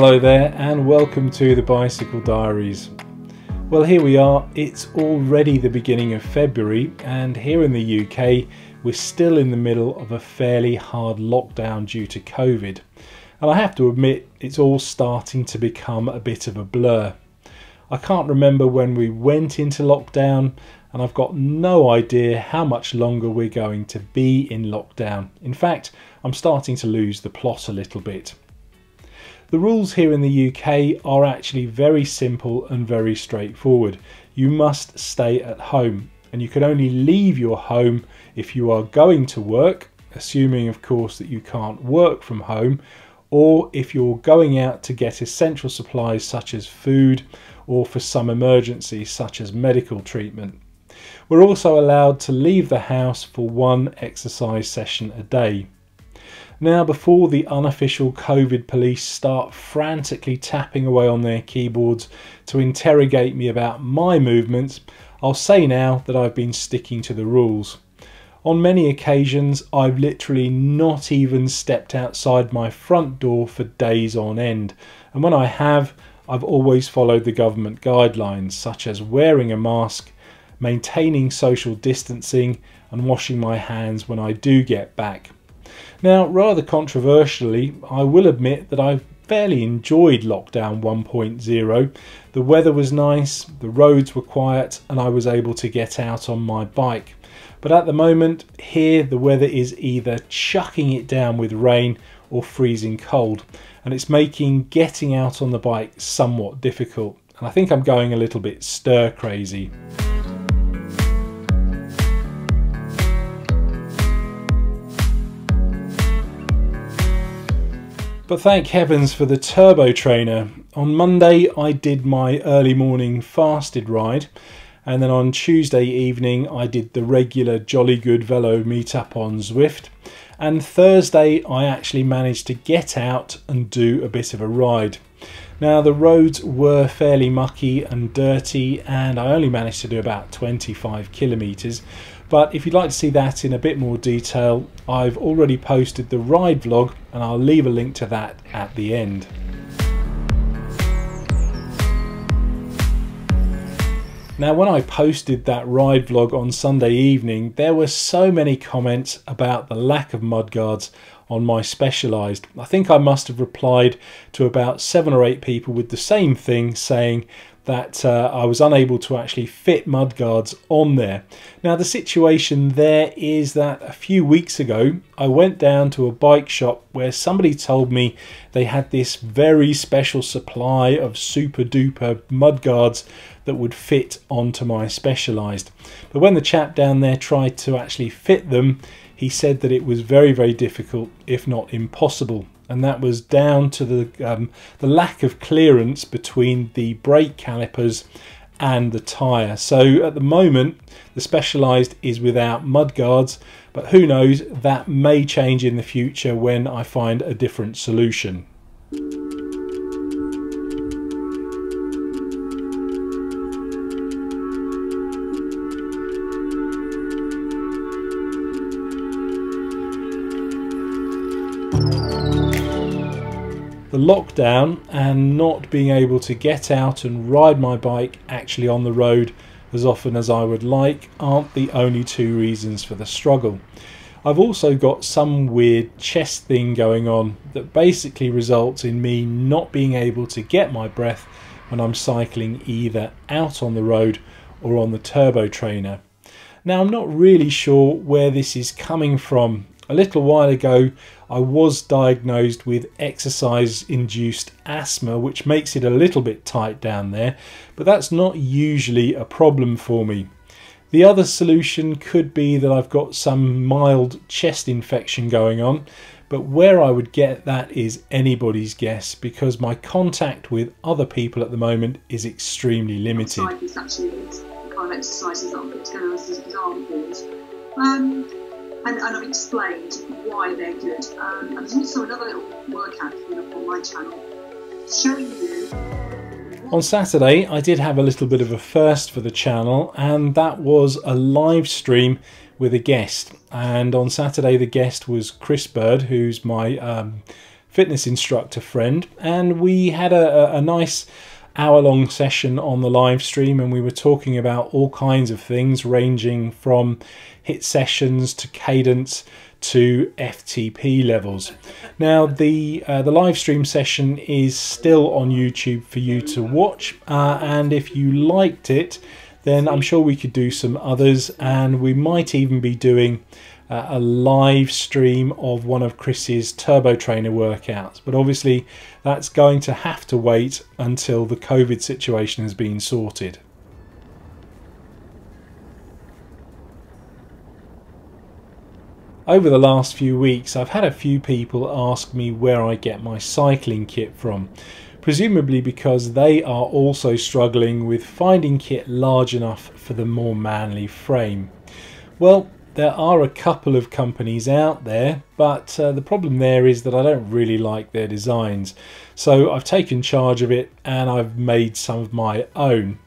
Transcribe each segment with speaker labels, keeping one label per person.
Speaker 1: Hello there and welcome to the Bicycle Diaries. Well, here we are. It's already the beginning of February and here in the UK we're still in the middle of a fairly hard lockdown due to COVID. And I have to admit it's all starting to become a bit of a blur. I can't remember when we went into lockdown and I've got no idea how much longer we're going to be in lockdown. In fact, I'm starting to lose the plot a little bit. The rules here in the UK are actually very simple and very straightforward. You must stay at home and you can only leave your home if you are going to work, assuming of course that you can't work from home, or if you're going out to get essential supplies such as food or for some emergencies such as medical treatment. We're also allowed to leave the house for one exercise session a day. Now, before the unofficial COVID police start frantically tapping away on their keyboards to interrogate me about my movements, I'll say now that I've been sticking to the rules. On many occasions, I've literally not even stepped outside my front door for days on end. And when I have, I've always followed the government guidelines, such as wearing a mask, maintaining social distancing, and washing my hands when I do get back. Now, rather controversially, I will admit that I fairly enjoyed lockdown 1.0. The weather was nice, the roads were quiet, and I was able to get out on my bike. But at the moment, here the weather is either chucking it down with rain or freezing cold, and it's making getting out on the bike somewhat difficult. And I think I'm going a little bit stir crazy. But thank heavens for the turbo trainer. On Monday I did my early morning fasted ride, and then on Tuesday evening I did the regular Jolly Good Velo meetup on Zwift, and Thursday I actually managed to get out and do a bit of a ride. Now, the roads were fairly mucky and dirty and I only managed to do about 25 kilometres. But if you'd like to see that in a bit more detail, I've already posted the ride vlog and I'll leave a link to that at the end. Now, when I posted that ride vlog on Sunday evening, there were so many comments about the lack of mudguards on my Specialized. I think I must have replied to about 7 or 8 people with the same thing, saying that I was unable to actually fit mudguards on there. Now, the situation there is that a few weeks ago I went down to a bike shop where somebody told me they had this very special supply of super duper mudguards that would fit onto my Specialized. But when the chap down there tried to actually fit them, he said that it was very, very difficult, if not impossible. And that was down to the lack of clearance between the brake calipers and the tyre. So at the moment the Specialized is without mudguards, but who knows, that may change in the future when I find a different solution. The lockdown and not being able to get out and ride my bike actually on the road as often as I would like aren't the only two reasons for the struggle. I've also got some weird chest thing going on that basically results in me not being able to get my breath when I'm cycling either out on the road or on the turbo trainer. Now, I'm not really sure where this is coming from. A little while ago I was diagnosed with exercise-induced asthma, which makes it a little bit tight down there, but that's not usually a problem for me. The other solution could be that I've got some mild chest infection going on, but where I would get that is anybody's guess because my contact with other people at the moment is extremely limited.
Speaker 2: Kind of exercises that I'm put together as examples. And I've explained why they're good. And there's also another little workout coming up on my channel showing you.
Speaker 1: On Saturday I did have a little bit of a first for the channel, and that was a live stream with a guest. And on Saturday the guest was Chris Bird, who's my fitness instructor friend, and we had a nice hour-long session on the live stream, and we were talking about all kinds of things ranging from HIIT sessions to cadence to FTP levels. Now the live stream session is still on YouTube for you to watch, and if you liked it, then I'm sure we could do some others, and we might even be doing a live stream of one of Chris's turbo trainer workouts, but obviously that's going to have to wait until the COVID situation has been sorted. Over the last few weeks, I've had a few people ask me where I get my cycling kit from, presumably because they are also struggling with finding kit large enough for the more manly frame. Well, there are a couple of companies out there, but the problem there is that I don't really like their designs. So I've taken charge of it and I've made some of my own.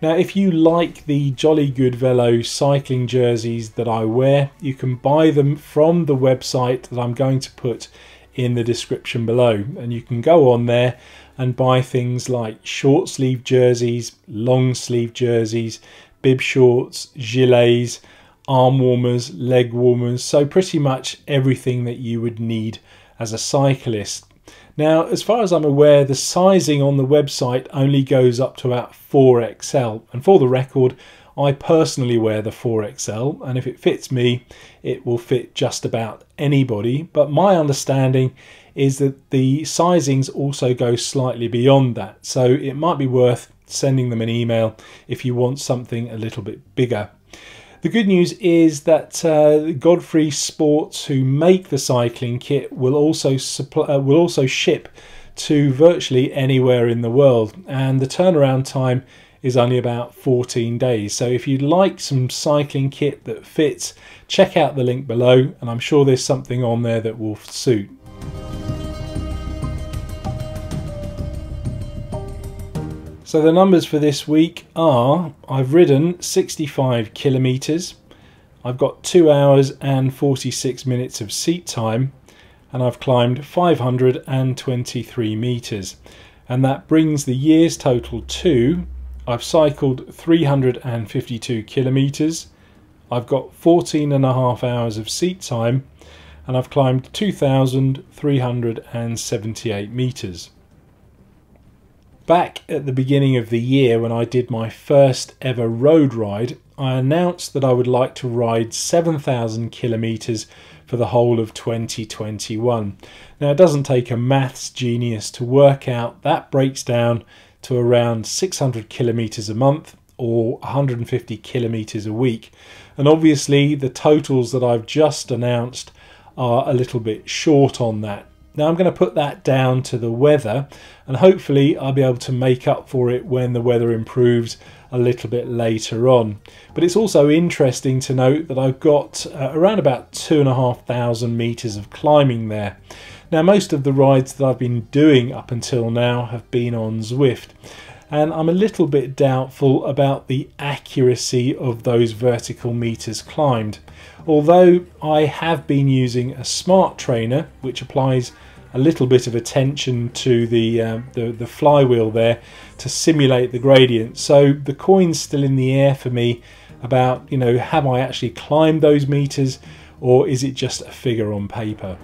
Speaker 1: Now, if you like the Jolly Good Velo cycling jerseys that I wear, you can buy them from the website that I'm going to put in the description below. And you can go on there and buy things like short sleeve jerseys, long sleeve jerseys, bib shorts, gilets, arm warmers, leg warmers, so pretty much everything that you would need as a cyclist. Now, as far as I'm aware, the sizing on the website only goes up to about 4XL, and for the record, I personally wear the 4XL, and if it fits me, it will fit just about anybody, but my understanding is that the sizings also go slightly beyond that, so it might be worth sending them an email if you want something a little bit bigger. The good news is that Godfrey Sports, who make the cycling kit, will also ship to virtually anywhere in the world, and the turnaround time is only about 14 days. So if you'd like some cycling kit that fits, check out the link below, and I'm sure there's something on there that will suit. So the numbers for this week are, I've ridden 65 kilometers, I've got 2 hours and 46 minutes of seat time, and I've climbed 523 meters. And that brings the year's total to, I've cycled 352 kilometers, I've got 14.5 hours of seat time, and I've climbed 2,378 meters. Back at the beginning of the year, when I did my first ever road ride, I announced that I would like to ride 7,000 kilometers for the whole of 2021. Now, it doesn't take a maths genius to work out that breaks down to around 600 kilometers a month or 150 kilometers a week. And obviously the totals that I've just announced are a little bit short on that. Now I'm going to put that down to the weather, and hopefully I'll be able to make up for it when the weather improves a little bit later on. But it's also interesting to note that I've got around about 2,500 meters of climbing there. Now, most of the rides that I've been doing up until now have been on Zwift, and I'm a little bit doubtful about the accuracy of those vertical meters climbed. Although I have been using a smart trainer, which applies a little bit of attention to the flywheel there to simulate the gradient. So the coin's still in the air for me about, you know, have I actually climbed those meters, or is it just a figure on paper?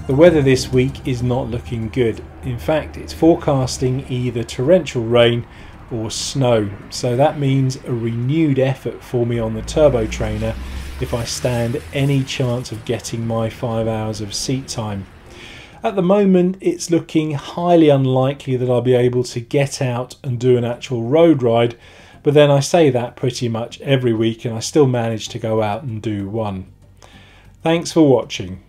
Speaker 1: The weather this week is not looking good. In fact, it's forecasting either torrential rain or snow, so that means a renewed effort for me on the turbo trainer if I stand any chance of getting my 5 hours of seat time. At the moment, it's looking highly unlikely that I'll be able to get out and do an actual road ride, but then I say that pretty much every week and I still manage to go out and do one. Thanks for watching.